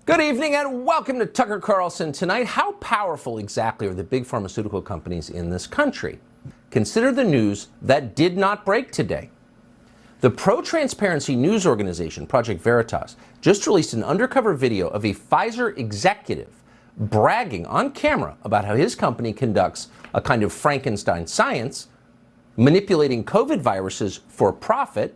Good evening and welcome to Tucker Carlson Tonight. How powerful exactly are the big pharmaceutical companies in this country? Consider the news that did not break today. The pro-transparency news organization, Project Veritas, just released an undercover video of a Pfizer executive bragging on camera about how his company conducts a kind of Frankenstein science, manipulating COVID viruses for profit,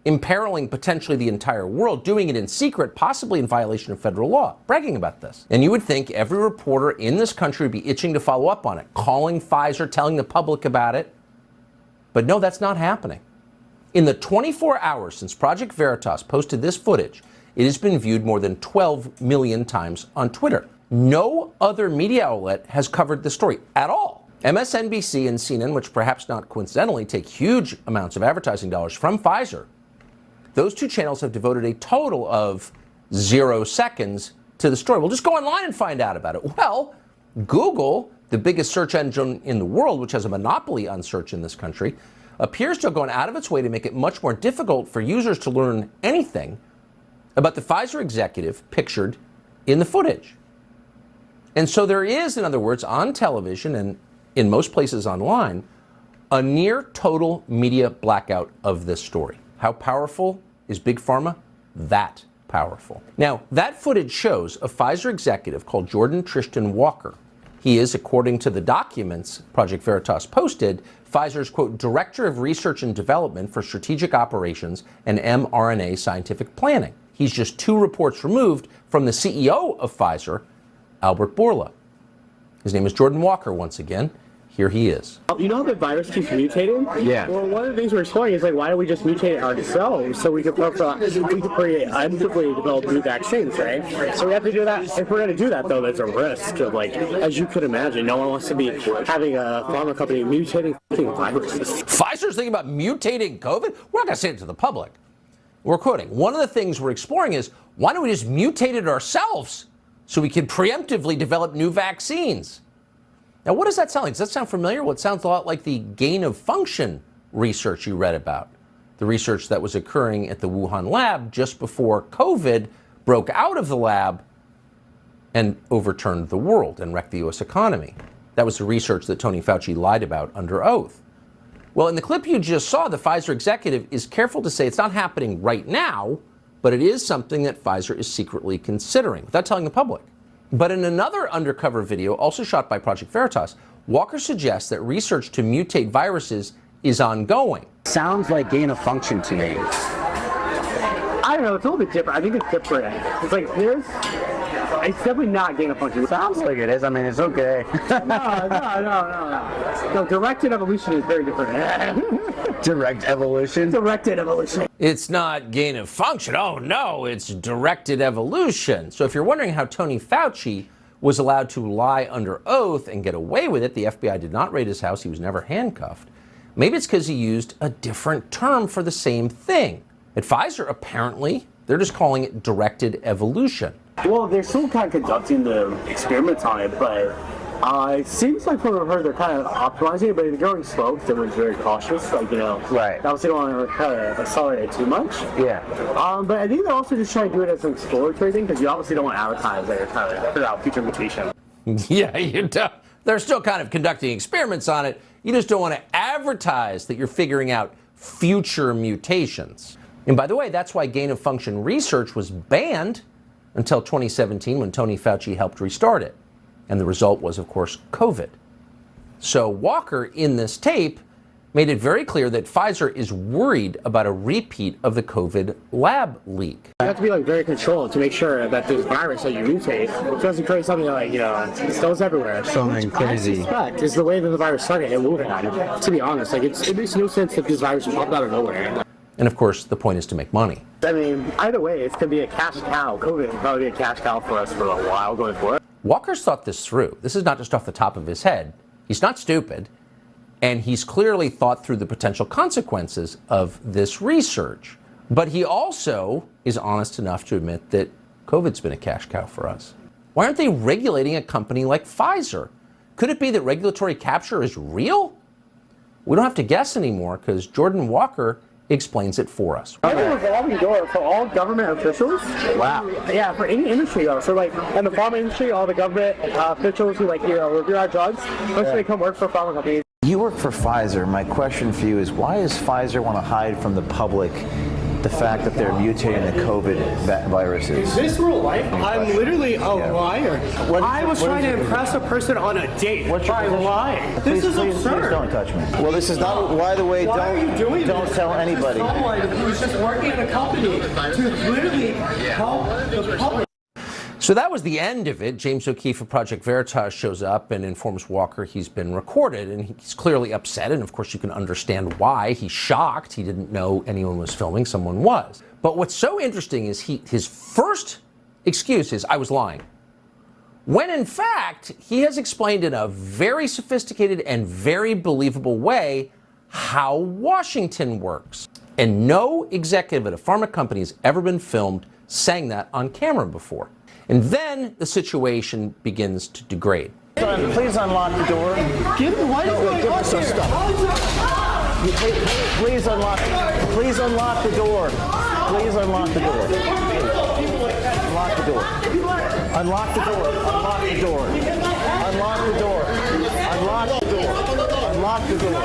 imperiling potentially the entire world, doing it in secret, possibly in violation of federal law, bragging about this. And you would think every reporter in this country would be itching to follow up on it, calling Pfizer, telling the public about it. But no, that's not happening. In the 24 hours since Project Veritas posted this footage, it has been viewed more than 12 million times on Twitter. No other media outlet has covered the story at all. MSNBC and CNN, which perhaps not coincidentally take huge amounts of advertising dollars from Pfizer, those two channels have devoted a total of 0 seconds to the story. Well, just go online and find out about it. Well, Google, the biggest search engine in the world, which has a monopoly on search in this country, appears to have gone out of its way to make it much more difficult for users to learn anything about the Pfizer executive pictured in the footage. And so there is, in other words, on television and in most places online, a near total media blackout of this story. How powerful is Big Pharma? That powerful. Now, that footage shows a Pfizer executive called Jordan Tristan Walker. He is, according to the documents Project Veritas posted, Pfizer's, quote, Director of Research and Development for Strategic Operations and mRNA Scientific Planning. He's just 2 reports removed from the CEO of Pfizer, Albert Bourla. His name is Jordan Walker once again. Here he is. You know how the virus keeps mutating? Yeah. Well, one of the things we're exploring is, like, why don't we just mutate ourselves so we could develop new vaccines, right? So we have to do that. If we're going to do that, though, there's a risk of, like, as you could imagine, no one wants to be having a pharma company mutating viruses. Pfizer's thinking about mutating COVID? We're not going to say it to the public. We're quoting. One of the things we're exploring is, why don't we just mutate it ourselves so we can preemptively develop new vaccines? Now, what does that sound like? Does that sound familiar? Well, it sounds a lot like the gain of function research you read about. The research that was occurring at the Wuhan lab just before COVID broke out of the lab and overturned the world and wrecked the U.S. economy. That was the research that Tony Fauci lied about under oath. Well, in the clip you just saw, the Pfizer executive is careful to say it's not happening right now, but it is something that Pfizer is secretly considering, without telling the public. But in another undercover video, also shot by Project Veritas, Walker suggests that research to mutate viruses is ongoing. Sounds like gain of function to me. I don't know, it's a little bit different. I think it's different. It's like it's definitely not gain of function. Sounds like it is. I mean, it's okay. No, directed evolution is very different. Direct evolution? Directed evolution. It's not gain of function. Oh, no, it's directed evolution. So if you're wondering how Tony Fauci was allowed to lie under oath and get away with it, the FBI did not raid his house. He was never handcuffed. Maybe it's because he used a different term for the same thing. At Pfizer, apparently, they're just calling it directed evolution. Well, they're still kind of conducting the experiments on it, but it seems like from what I've heard, they're kind of optimizing it, but they're going slow because everyone's very cautious. Like, right. Obviously, they don't want to kind of accelerate it too much. Yeah. But I think they're also just trying to do it as an exploratory thing because you obviously don't want to advertise that you're trying to figure out future mutation. Yeah, you do. They're still kind of conducting experiments on it. You just don't want to advertise that you're figuring out future mutations. And by the way, that's why gain of function research was banned until 2017 when Tony Fauci helped restart it. And the result was, of course, COVID. So Walker, in this tape, made it very clear that Pfizer is worried about a repeat of the COVID lab leak. You have to be very controlled to make sure that this virus that you mutate doesn't create something it goes everywhere. Something crazy. I suspect is the way that the virus started in Wuhan. To be honest, it makes no sense that this virus popped out of nowhere. And of course, the point is to make money. I mean, either way, it's going to be a cash cow. COVID will probably be a cash cow for us for a while going forward. Walker's thought this through. This is not just off the top of his head. He's not stupid. And he's clearly thought through the potential consequences of this research. But he also is honest enough to admit that COVID's been a cash cow for us. Why aren't they regulating a company like Pfizer? Could it be that regulatory capture is real? We don't have to guess anymore because Jordan Walker explains it for us. I have a revolving door for all government officials. Wow. Yeah, for any industry though. So like in the pharma industry, all the government officials who review our drugs, they come work for pharma companies. You work for Pfizer. My question for you is, why does Pfizer want to hide from the public the fact that they're mutating the COVID viruses? Is this real life? I'm literally a liar. I was trying to impress a person on a date by lying. This is absurd. Please don't touch me. Well, this is not. By the way, don't tell anybody. Someone who's just working at a company to literally help the public. So that was the end of it. James O'Keefe of Project Veritas shows up and informs Walker he's been recorded, and he's clearly upset, and of course you can understand why. He's shocked. He didn't know anyone was filming. Someone was. But what's so interesting is his first excuse is, I was lying. When in fact, he has explained in a very sophisticated and very believable way how Washington works. And no executive at a pharma company has ever been filmed saying that on camera before. And then the situation begins to degrade. Please unlock the door. Give me some stuff. Please unlock. Please unlock the door. Please unlock the door. Unlock the door. Unlock the door. Unlock the door. Unlock the door. Unlock the door. Unlock the door.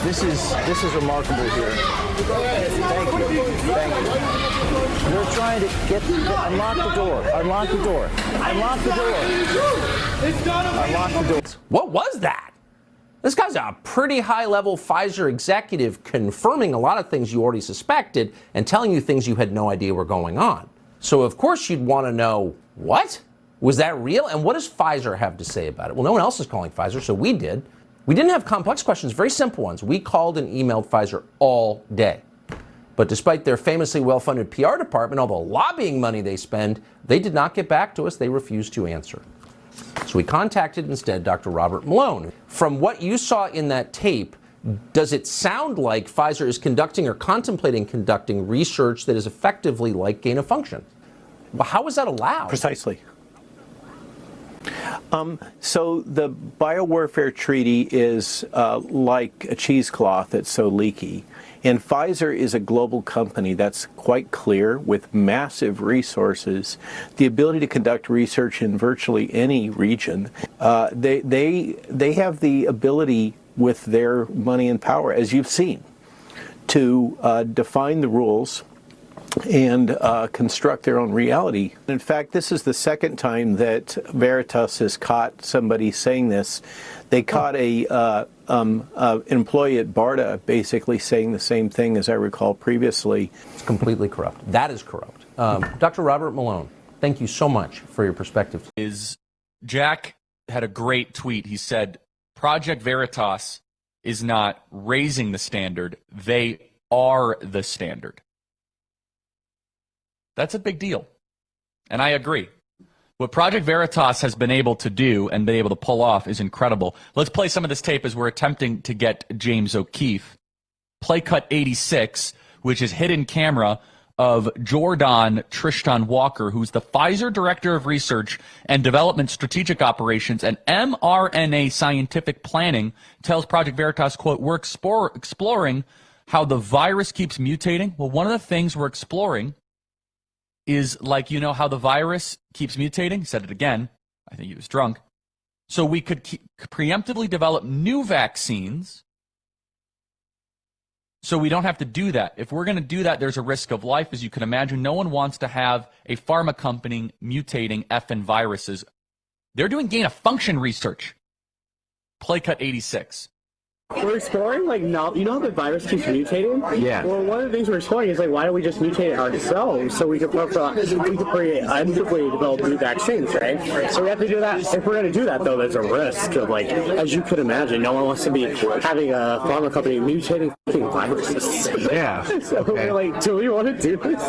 This is remarkable here. Thank you. Thank you. They're trying to unlock the door. Unlock the door. Unlock the door. Unlock the door. What was that? This guy's a pretty high-level Pfizer executive confirming a lot of things you already suspected and telling you things you had no idea were going on. So of course you'd want to know, what? Was that real? And what does Pfizer have to say about it? Well, no one else is calling Pfizer, so we did. We didn't have complex questions, very simple ones. We called and emailed Pfizer all day. But despite their famously well-funded PR department, all the lobbying money they spend, they did not get back to us. They refused to answer. So we contacted instead Dr. Robert Malone. From what you saw in that tape, does it sound like Pfizer is conducting or contemplating conducting research that is effectively like gain of function? Well, how is that allowed? Precisely. So the biowarfare treaty is like a cheesecloth that's so leaky. And Pfizer is a global company that's quite clear with massive resources, the ability to conduct research in virtually any region. They have the ability with their money and power, as you've seen, to define the rules and construct their own reality. In fact, this is the second time that Veritas has caught somebody saying this. They caught a employee at BARDA basically saying the same thing, as I recall previously. It's completely corrupt. That is corrupt. Dr. Robert Malone, thank you so much for your perspective. Jack had a great tweet. He said, Project Veritas is not raising the standard. They are the standard. That's a big deal. And I agree. What Project Veritas has been able to do and been able to pull off is incredible. Let's play some of this tape as we're attempting to get James O'Keefe. Play cut 86, which is hidden camera of Jordan Tristan Walker, who's the Pfizer Director of Research and Development Strategic Operations and mRNA Scientific Planning, tells Project Veritas, quote, we're exploring how the virus keeps mutating. Well, one of the things we're exploring is, like, you know how the virus keeps mutating? He said it again. I think he was drunk. So we could preemptively develop new vaccines so we don't have to do that. If we're going to do that, there's a risk of life. As you can imagine, no one wants to have a pharma company mutating effing viruses. They're doing gain-of-function research. Play cut 86. We're exploring, like, now, you know how the virus keeps mutating? Yeah. Well, one of the things we're exploring is, like, why don't we just mutate it ourselves so we could preemptively develop new vaccines, right? So we have to do that. If we're going to do that, though, there's a risk of, like, as you could imagine, no one wants to be having a pharma company mutating viruses. Yeah. So we're like, do we want to do this?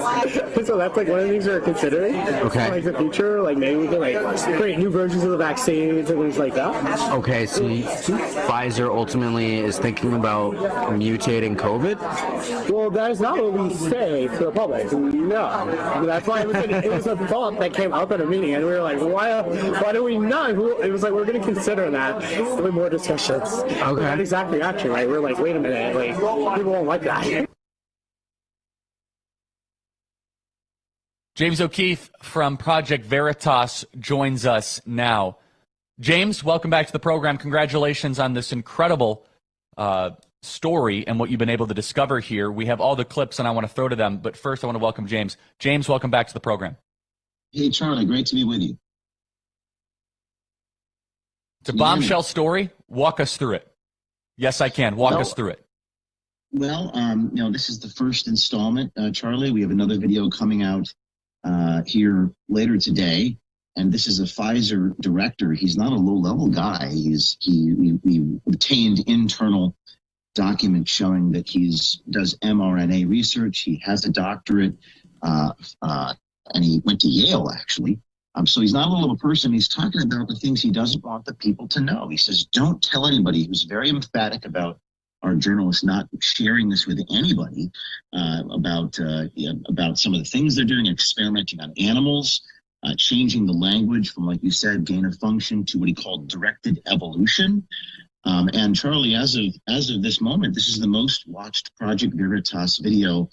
So that's, like, one of the things we're considering. Okay. Like, the future, like, maybe we can, like, create new versions of the vaccines and things like that. Okay, so Pfizer ultimately company is thinking about mutating COVID? Well, that is not what we say to the public. No, that's why it was a thought that came up at a meeting, and we were like, why do we not? It was like we're going to consider that with more discussions. Okay. That exact reaction, right? We're like, wait a minute, like people won't like that. James O'Keefe from Project Veritas joins us now. James, welcome back to the program. Congratulations on this incredible story and what you've been able to discover here. We have all the clips, and I want to throw to them. But first, I want to welcome James. James, welcome back to the program. Hey, Charlie, great to be with you. It's a bombshell story. Walk us through it. Yes, I can. Walk us through it. Well, this is the first installment, Charlie. We have another video coming out here later today, and this is a Pfizer director. He's not a low-level guy. We obtained internal documents showing that does mRNA research. He has a doctorate, and he went to Yale, actually. So he's not a little person. He's talking about the things he doesn't want the people to know. He says, don't tell anybody. He was very emphatic about our journalists not sharing this with anybody about some of the things they're doing, experimenting on animals, changing the language from, like you said, gain of function to what he called directed evolution. And Charlie, as of this moment, this is the most watched Project Veritas video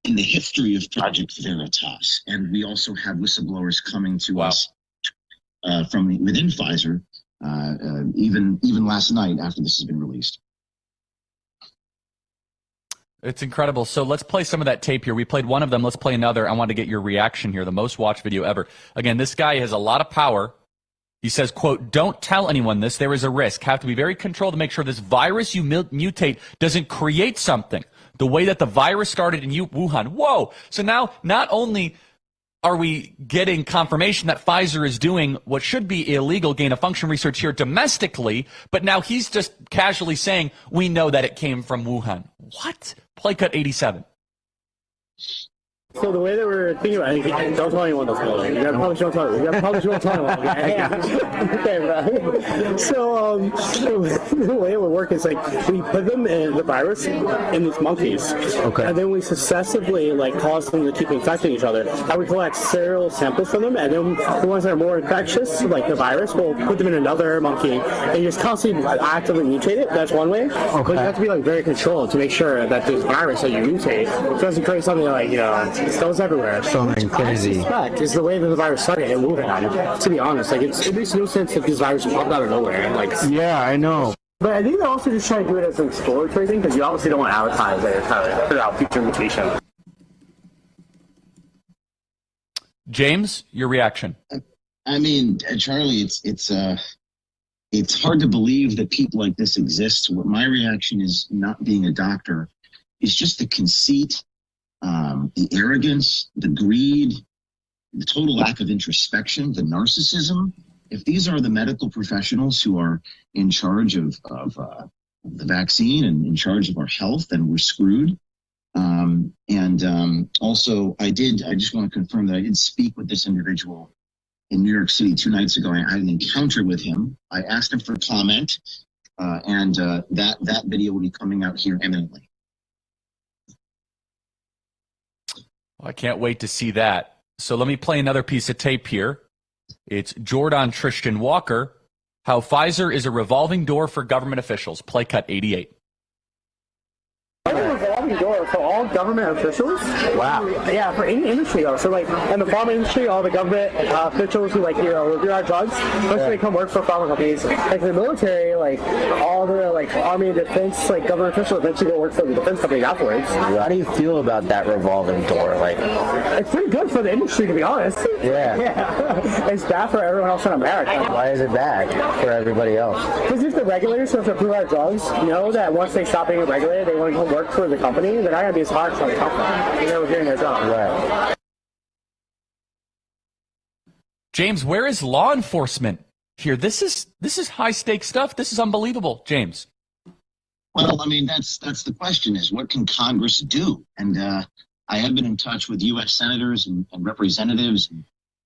in the history of Project Veritas. And we also have whistleblowers coming to us from within Pfizer, even last night after this has been released. It's incredible. So let's play some of that tape here. We played one of them. Let's play another. I want to get your reaction here. The most watched video ever. Again, this guy has a lot of power. He says, quote, don't tell anyone this. There is a risk. Have to be very controlled to make sure this virus you mutate doesn't create something. The way that the virus started in Wuhan. Whoa. So now not only are we getting confirmation that Pfizer is doing what should be illegal gain-of-function research here domestically, but now he's just casually saying, we know that it came from Wuhan. What? Play cut 87. So the way that we're thinking about it, don't tell anyone this. You probably shouldn't tell anyone. You probably shouldn't tell anyone. Okay, bro. So the way it would work is like we put them in the virus in these monkeys, and then we successively cause them to keep infecting each other. And we collect serial samples from them, and then the ones that are more infectious, like the virus, we'll put them in another monkey and just constantly actively mutate it. That's one way. But you have to be very controlled to make sure that this virus that you mutate doesn't create something it goes everywhere. Something crazy. Is the way that the virus started in Wuhan. To be honest, it makes no sense that these viruses popped out of nowhere. Yeah, I know. But I think they're also just trying to do it as an exploratory thing because you obviously don't want to advertise that you're trying to figure out future mutation. James, your reaction? I mean, Charlie, it's hard to believe that people like this exist. What my reaction is, not being a doctor, is just the conceit, the arrogance, the greed, the total lack of introspection, the narcissism. If these are the medical professionals who are in charge of the vaccine and in charge of our health, then we're screwed. Also, I just want to confirm that I did speak with this individual in New York City 2 nights ago. I had an encounter with him. I asked him for comment, and that video will be coming out here imminently. I can't wait to see that. So let me play another piece of tape here. It's Jordan Tristan Walker, how Pfizer is a revolving door for government officials. Play cut 88. A revolving door for all government officials? Wow. Yeah, for any industry though. So in the pharma industry, all the government officials who review our drugs, they come work for pharma companies. In the military, all the army and defense government officials eventually go work for the defense companies afterwards. How do you feel about that revolving door? It's pretty good for the industry, to be honest. Yeah. It's bad for everyone else in America. Why is it bad for everybody else? Because if the regulators who have to approve our drugs know that once they stop being regulated, they want to come work for the company, they're not going to be as hard for the company. They're doing their job. Right. James, where is law enforcement here? This is high stakes stuff. This is unbelievable, James. Well, I mean, that's the question: is what can Congress do? And I have been in touch with U.S. senators and representatives,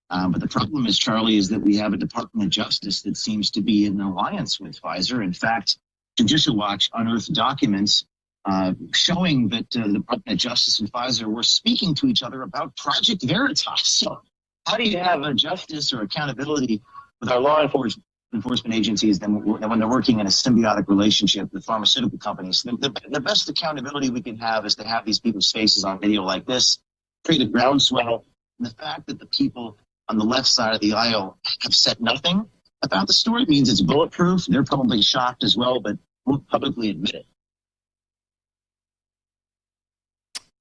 but the problem is, Charlie, is that we have a Department of Justice that seems to be in alliance with Pfizer. In fact, Judicial Watch unearthed documents showing that the Department of Justice and Pfizer were speaking to each other about Project Veritas. So how do you have a justice or accountability with our law enforcement agencies than when they're working in a symbiotic relationship with pharmaceutical companies? The best accountability we can have is to have these people's faces on video like this, create a groundswell. And the fact that the people on the left side of the aisle have said nothing about the story means it's bulletproof. They're probably shocked as well, but won't publicly admit it.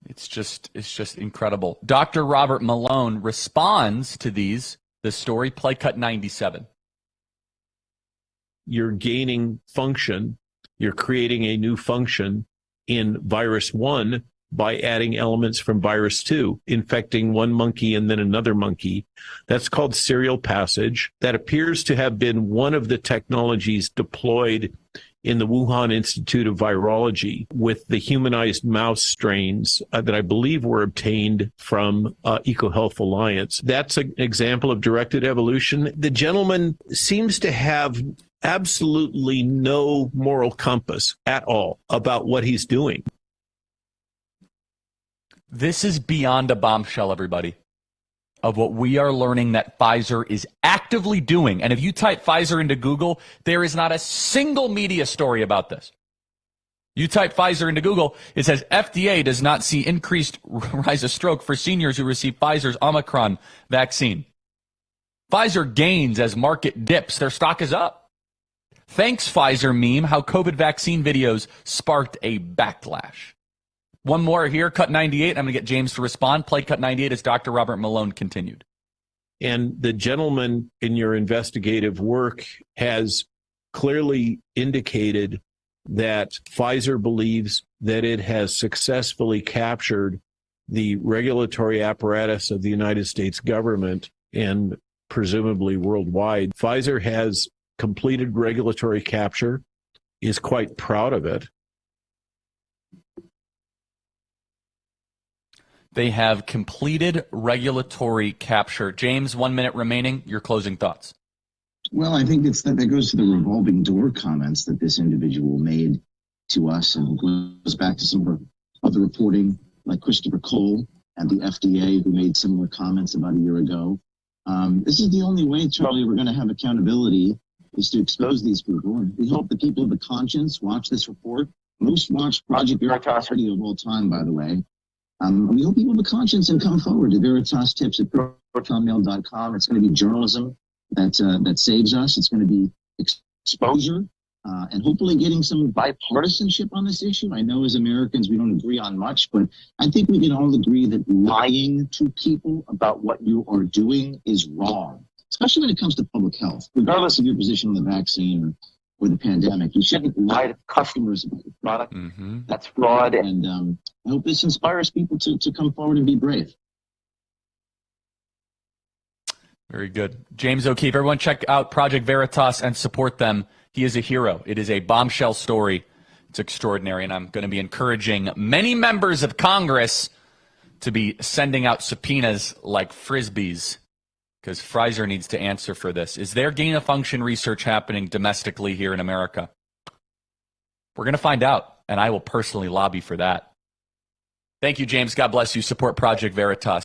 It's just incredible. Dr. Robert Malone responds to this story, play cut 97. You're gaining function. You're creating a new function in virus 1 by adding elements from virus 2, infecting one monkey and then another monkey. That's called serial passage. That appears to have been one of the technologies deployed in the Wuhan Institute of Virology with the humanized mouse strains that I believe were obtained from EcoHealth Alliance. That's an example of directed evolution. The gentleman seems to have absolutely no moral compass at all about what he's doing. This is beyond a bombshell, everybody, of what we are learning that Pfizer is actively doing. And if you type Pfizer into Google, there is not a single media story about this. You type Pfizer into Google, it says FDA does not see increased rise of stroke for seniors who receive Pfizer's Omicron vaccine. Pfizer gains as market dips. Their stock is up. Thanks, Pfizer meme, how COVID vaccine videos sparked a backlash. One more here, cut 98. I'm going to get James to respond. Play cut 98 as Dr. Robert Malone continued. And the gentleman in your investigative work has clearly indicated that Pfizer believes that it has successfully captured the regulatory apparatus of the United States government and presumably worldwide. Pfizer has completed regulatory capture, is quite proud of it. They have completed regulatory capture. James, 1 minute remaining. Your closing thoughts. Well, I think that goes to the revolving door comments that this individual made to us, and goes back to some of the reporting, like Christopher Cole at the FDA, who made similar comments about a year ago. This is the only way, Charlie, we're going to have accountability, is to expose these people. And we hope the people of the conscience watch this report. Most watched Project Veritas video of all time, by the way. We hope people of the conscience and come forward to Veritas Tips at protonmail.com. It's going to be journalism that saves us. It's going to be exposure and hopefully getting some bipartisanship on this issue. I know as Americans we don't agree on much, but I think we can all agree that lying to people about what you are doing is wrong, especially when it comes to public health. Regardless of your position on the vaccine or the pandemic, you shouldn't lie to customers about the product. Mm-hmm. That's fraud, and I hope this inspires people to come forward and be brave. Very good. James O'Keefe, everyone check out Project Veritas and support them. He is a hero. It is a bombshell story. It's extraordinary, and I'm going to be encouraging many members of Congress to be sending out subpoenas like Frisbees, because Pfizer needs to answer for this. Is there gain-of-function research happening domestically here in America? We're going to find out, and I will personally lobby for that. Thank you, James. God bless you. Support Project Veritas.